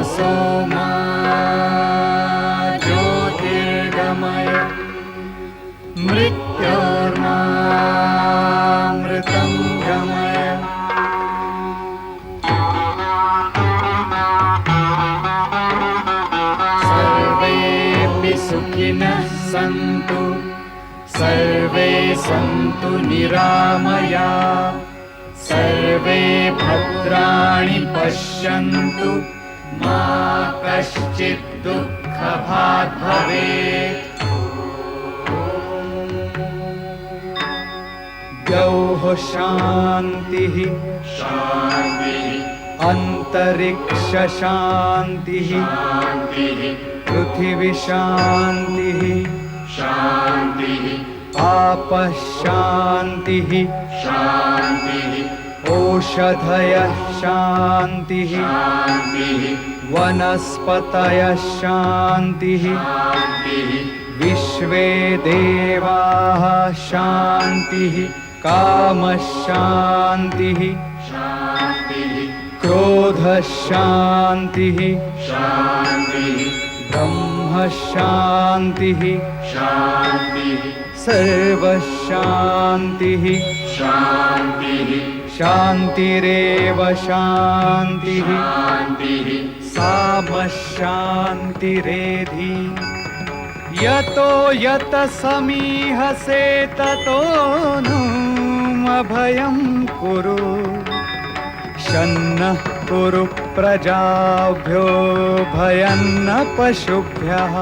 तमसो मा ज्योतिर्गमय मृत्योर्मामृतं गमय। सर्वेऽपि सुखिनः सन्तु सर्वे सन्तु निरामया सर्वे भद्राणि पश्यन्तु मा कश्चित् दुःखभाग् भवेत्। द्यौः शान्तिः अन्तरिक्ष शान्तिः पृथिवी शान्तिः आपः शान्तिः ओषधयः शान्तिः वनस्पतयः शान्तिः विश्वे देवाः शान्तिः कामः शान्तिः क्रोधः शान्तिः ब्रह्म शान्तिः सर्वः शान्तिः शान्तिरेव शान्तिः साम शान्तिरेधि। यतो यत समीहसे ततो नु अभयं कुरु शन्नः कुरु प्रजाभ्यो भयं न पशुभ्यः।